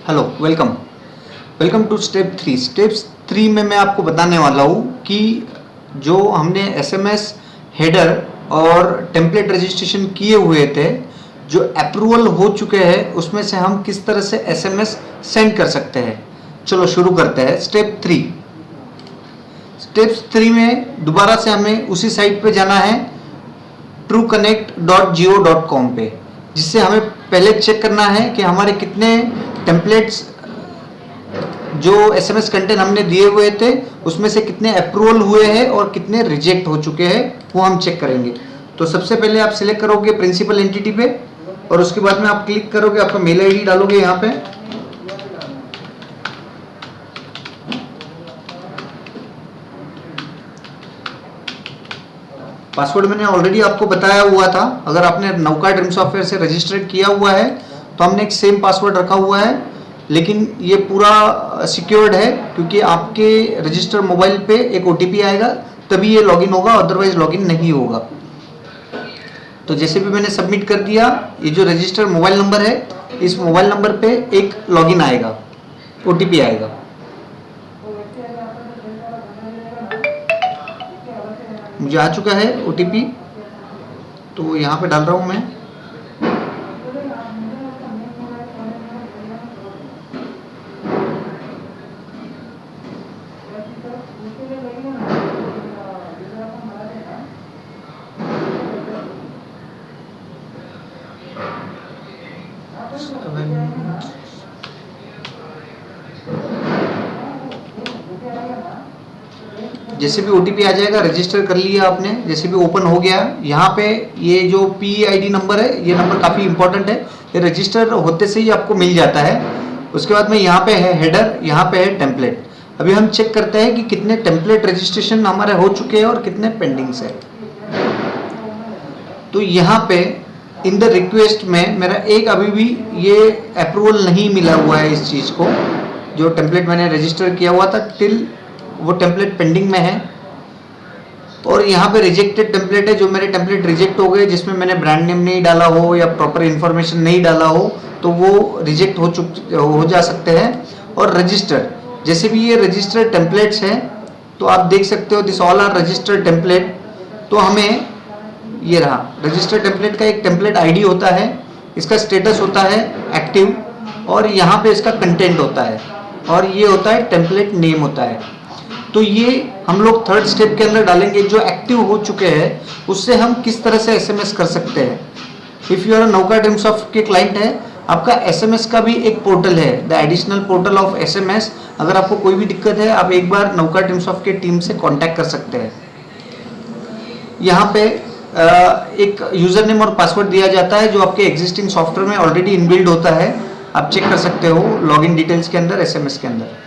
Hello, welcome welcome to step 3। Steps 3 में मैं आपको बताने वाला हूँ कि जो हमने एसएमएस हेडर और टेम्पलेट रजिस्ट्रेशन किए हुए थे, जो अप्रूवल हो चुके हैं, उसमें से हम किस तरह से एसएमएस सेंड कर सकते हैं। चलो शुरू करते हैं। स्टेप 3। स्टेप 3 में दोबारा से हमें उसी साइट पे जाना है, trueconnect.geo.com पे, जिससे हमें पहले चेक करना है कि हमारे कितने टेम्पलेट्स जो एसएमएस कंटेंट हमने दिए हुए थे उसमें से कितने अप्रूवल हुए हैं और कितने रिजेक्ट हो चुके हैं, वो हम चेक करेंगे। तो सबसे पहले आप सिलेक्ट करोगे प्रिंसिपल एंटिटी पे और उसके बाद में आप क्लिक करोगे, आपका मेल आईडी डालोगे यहाँ पे। पासवर्ड मैंने ऑलरेडी आपको बताया हुआ था। अगर आपने नौका ड्रीम सॉफ्टवेयर से रजिस्टर किया हुआ है तो हमने एक सेम पासवर्ड रखा हुआ है, लेकिन ये पूरा सिक्योर्ड है क्योंकि आपके रजिस्टर मोबाइल पे एक ओटीपी आएगा तभी ये लॉगिन होगा, अदरवाइज लॉगिन नहीं होगा। तो जैसे भी मैंने सबमिट कर दिया, ये जो रजिस्टर मोबाइल नंबर है, इस मोबाइल नंबर पे एक लॉगिन आएगा, ओटीपी आएगा। मुझे आ चुका है ओटीपी, तो यहाँ पे डाल रहा हूँ मैं। जैसे भी ओटीपी आ जाएगा, रजिस्टर कर लिया आपने, जैसे भी ओपन हो गया, यहाँ पे ये जो PID नंबर है, ये नंबर काफ़ी इंपॉर्टेंट है, ये रजिस्टर होते से ही आपको मिल जाता है। उसके बाद में यहाँ पे है हेडर, यहाँ पे है टेम्पलेट। अभी हम चेक करते हैं कि कितने टेम्पलेट रजिस्ट्रेशन हमारे हो चुके हैं और कितने पेंडिंग्स है। तो यहाँ पे इन द रिक्वेस्ट में मेरा एक अभी भी ये अप्रूवल नहीं मिला हुआ है इस चीज़ को, जो टेम्पलेट मैंने रजिस्टर किया हुआ था, टिल वो टेम्पलेट पेंडिंग में है। और यहाँ पे रिजेक्टेड टेम्पलेट है, जो मेरे टेम्पलेट रिजेक्ट हो गए, जिसमें मैंने ब्रांड नेम नहीं डाला हो या प्रॉपर इन्फॉर्मेशन नहीं डाला हो, तो वो रिजेक्ट हो जा सकते हैं। और रजिस्टर, जैसे भी ये रजिस्टर्ड टेम्पलेट्स हैं, तो आप देख सकते हो this all are registered template. तो हमें ये रहा रजिस्टर्ड टेम्पलेट का एक टेम्पलेट आईडी होता है, इसका स्टेटस होता है एक्टिव, और यहाँ पे इसका कंटेंट होता है, और ये होता है टेम्पलेट नेम होता है। तो ये हम लोग थर्ड स्टेप के अंदर डालेंगे। जो एक्टिव हो चुके हैं उससे हम किस तरह से एसएमएस कर सकते हैं। इफ़ यू आर नौका ड्रीम सॉफ्ट के क्लाइंट है, आपका एसएमएस का भी एक पोर्टल है, the additional portal of SMS. अगर आपको कोई भी दिक्कत है, आप एक बार नौका ड्रीम सॉफ्ट के टीम से कांटेक्ट कर सकते हैं। यहाँ पे एक यूजर नेम और पासवर्ड दिया जाता है जो आपके एग्जिस्टिंग सॉफ्टवेयर में ऑलरेडी इनबिल्ड होता है, आप चेक कर सकते हो लॉगिन डिटेल्स के अंदर, एसएमएस के अंदर।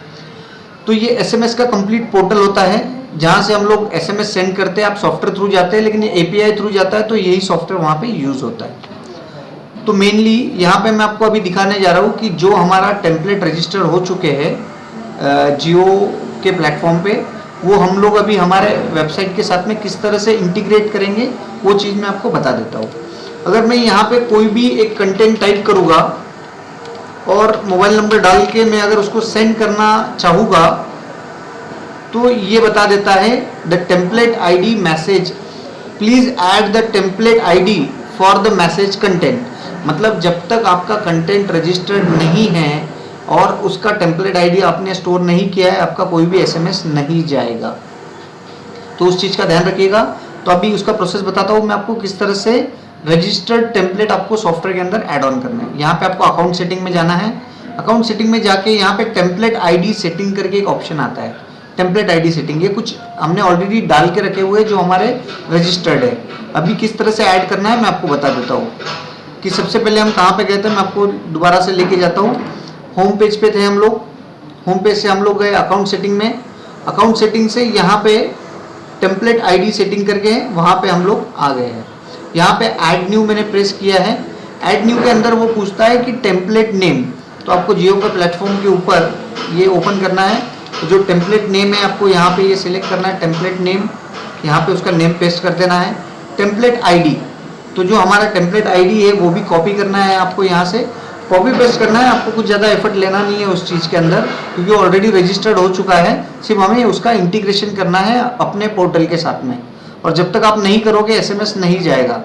तो ये एसएमएस का कंप्लीट पोर्टल होता है जहाँ से हम लोग एसएमएस सेंड करते हैं। आप सॉफ्टवेयर थ्रू जाते हैं, लेकिन ये एपीआई थ्रू जाता है, तो यही सॉफ्टवेयर वहाँ पे यूज़ होता है। तो मेनली यहाँ पे मैं आपको अभी दिखाने जा रहा हूँ कि जो हमारा टेम्पलेट रजिस्टर हो चुके हैं जियो के प्लेटफॉर्म पे, वो हम लोग अभी हमारे वेबसाइट के साथ में किस तरह से इंटीग्रेट करेंगे, वो चीज़ मैं आपको बता देता हूँ। अगर मैं यहाँ पे कोई भी एक कंटेंट टाइप करूँगा और मोबाइल नंबर डाल के मैं अगर उसको सेंड करना चाहूँगा, तो ये बता देता है the template ID message, please add the template ID for the message content. मतलब जब तक आपका कंटेंट रजिस्टर्ड नहीं है और उसका टेम्पलेट आईडी आपने स्टोर नहीं किया है, आपका कोई भी एसएमएस नहीं जाएगा। तो उस चीज़ का ध्यान रखिएगा। तो अभी उसका प्रोसेस बताता हूँ मैं आपको, किस तरह से रजिस्टर्ड टेम्पलेट आपको सॉफ्टवेयर के अंदर ऐड ऑन करना है। यहाँ पे आपको अकाउंट सेटिंग में जाना है। अकाउंट सेटिंग में जाके यहाँ पे टेम्पलेट आईडी सेटिंग करके एक ऑप्शन आता है, टेम्पलेट आईडी सेटिंग। ये कुछ हमने ऑलरेडी डाल के रखे हुए जो हमारे रजिस्टर्ड है। अभी किस तरह से ऐड करना है मैं आपको बता देता हूँ कि सबसे पहले हम कहाँ पे गए थे। मैं आपको दोबारा से लेके जाता हूँ। होम पेज पे थे हम लोग, होम पेज से हम लोग गए अकाउंट सेटिंग में। अकाउंट सेटिंग से यहाँ पे टेम्पलेट आईडी सेटिंग करके वहाँ पे हम लोग आ गए हैं। यहाँ पे ऐड न्यू मैंने प्रेस किया है। ऐड न्यू के अंदर वो पूछता है कि टेम्पलेट नेम, तो आपको जियो का प्लेटफॉर्म के ऊपर ये ओपन करना है। तो जो टेम्पलेट नेम है आपको यहाँ पे ये सिलेक्ट करना है, टेम्पलेट नेम, यहाँ पे उसका नेम पेस्ट कर देना है। टेम्पलेट आईडी, तो जो हमारा टेम्पलेट आईडी है वो भी कॉपी करना है आपको यहाँ से। कॉपी पेस्ट करना है, आपको कुछ ज़्यादा एफर्ट लेना नहीं है उस चीज़ के अंदर, क्योंकि ऑलरेडी रजिस्टर्ड हो चुका है। सिर्फ हमें उसका इंटीग्रेशन करना है अपने पोर्टल के साथ में, और जब तक आप नहीं करोगे एसएमएस नहीं जाएगा।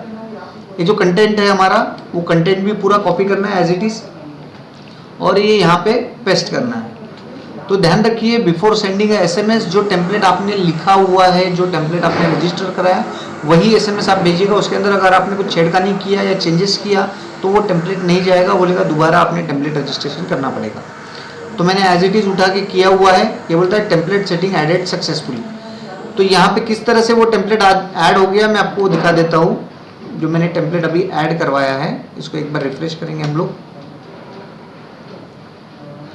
ये जो कंटेंट है हमारा, वो कंटेंट भी पूरा कॉपी करना है एज इट इज़, और ये यहाँ पे पेस्ट करना है। तो ध्यान रखिए, बिफोर सेंडिंग एसएमएस, जो टेम्पलेट आपने लिखा हुआ है, जो टेम्पलेट आपने रजिस्टर कराया, वही एसएमएस आप भेजिएगा। उसके अंदर अगर आपने कुछ छेड़खानी किया या चेंजेस किया तो वो टेम्पलेट नहीं जाएगा, बोलेगा दोबारा आपने टेम्पलेट रजिस्ट्रेशन करना पड़ेगा। तो मैंने एज इट इज़ उठा के किया हुआ है। ये बोलता है टेम्पलेट सेटिंग एडेड सक्सेसफुली। तो यहाँ पे किस तरह से वो टेम्पलेट ऐड हो गया मैं आपको दिखा देता हूँ। जो मैंने टेम्पलेट अभी ऐड करवाया है, इसको एक बार रिफ्रेश करेंगे हम लोग।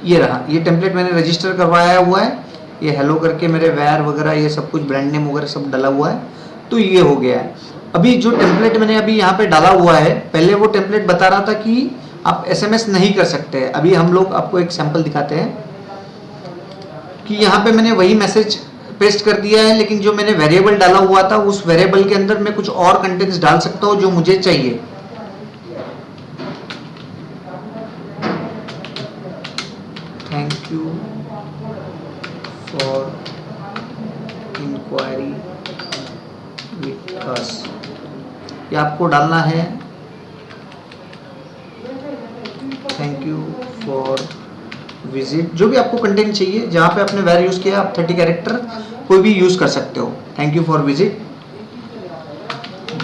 ये रहा, ये टेम्पलेट मैंने रजिस्टर करवाया हुआ है। ये हेलो करके मेरे वेयर वगैरह ये सब कुछ ब्रांड नेम वगैरह सब डाला हुआ है। तो ये हो गया है। अभी जो टेम्पलेट मैंने अभी यहाँ पे डाला हुआ है, पहले वो टेम्पलेट बता रहा था कि आप एसएमएस नहीं कर सकते। अभी हम लोग आपको एक सैंपल दिखाते हैं कि यहाँ पे मैंने वही मैसेज पेस्ट कर दिया है, लेकिन जो मैंने वेरिएबल डाला हुआ था उस वेरिएबल के अंदर मैं कुछ और कंटेंट्स डाल सकता हूँ जो मुझे चाहिए। Thank you for enquiry with us, ये आपको डालना है। थैंक यू फॉर विजिट, जो भी आपको कंटेंट चाहिए, जहाँ पे आपने वेर यूज़ किया आप 30 कैरेक्टर कोई भी यूज़ कर सकते हो। Thank you for visit,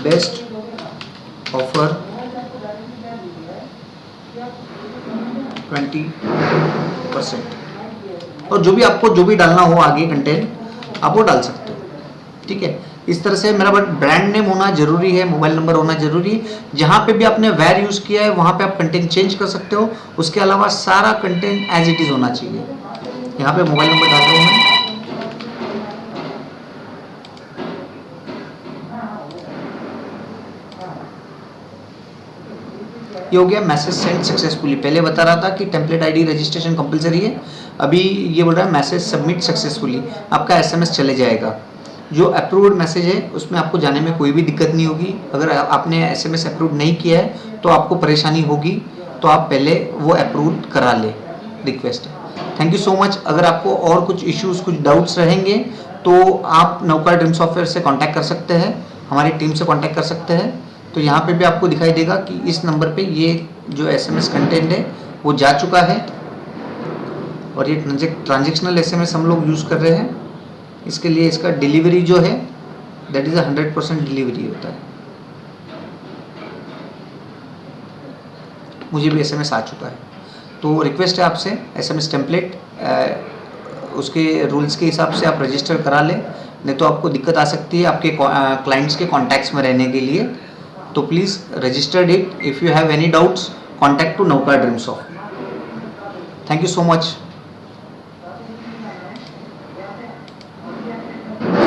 best offer 20%, और जो भी आपको जो भी डालना हो आगे कंटेंट आप वो डाल सकते हो। ठीक है, इस तरह से मेरा ब्रांड नेम होना जरूरी है, मोबाइल नंबर होना जरूरी है। जहाँ पे भी आपने वेर यूज़ किया है वहाँ पे आप कंटेंट चेंज कर सकते हो। उसके अलावा सारा कंटेंट एज इट इज़ होना चाहिए। यहाँ पे मोबाइल नंबर डाल रहा हूँ मैं। ये हो गया मैसेज सेंड सक्सेसफुली। पहले बता रहा था कि टेम्पलेट आईडी रजिस्ट्रेशन कंपलसरी है, अभी ये बोल रहा है मैसेज सबमिट सक्सेसफुली। आपका एसएमएस चले जाएगा। जो अप्रूव्ड मैसेज है उसमें आपको जाने में कोई भी दिक्कत नहीं होगी। अगर आपने एसएमएस अप्रूव नहीं किया है तो आपको परेशानी होगी, तो आप पहले वो अप्रूव करा ले, रिक्वेस्ट है। Thank you so much. अगर आपको और कुछ इश्यूज़, कुछ डाउट्स रहेंगे तो आप नौका ड्रीम सॉफ्टवेयर से कांटेक्ट कर सकते हैं, हमारी टीम से कांटेक्ट कर सकते हैं। तो यहाँ पे भी आपको दिखाई देगा कि इस नंबर पे ये जो एसएमएस कंटेंट है वो जा चुका है, और ये ट्रांजेक्शनल एसएमएस हम लोग यूज़ कर रहे हैं। इसके लिए इसका डिलीवरी जो है दैट इज़ 100% डिलीवरी होता है। मुझे भी एसएमएस आ चुका है। तो रिक्वेस्ट है आपसे, एसएमएस टेम्पलेट उसके रूल्स के हिसाब से आप रजिस्टर करा लें, नहीं तो आपको दिक्कत आ सकती है आपके क्लाइंट्स के कॉन्टैक्ट्स में रहने के लिए। तो please registered it. If you have any doubts contact to Nauka Dream Soft. Thank you so much.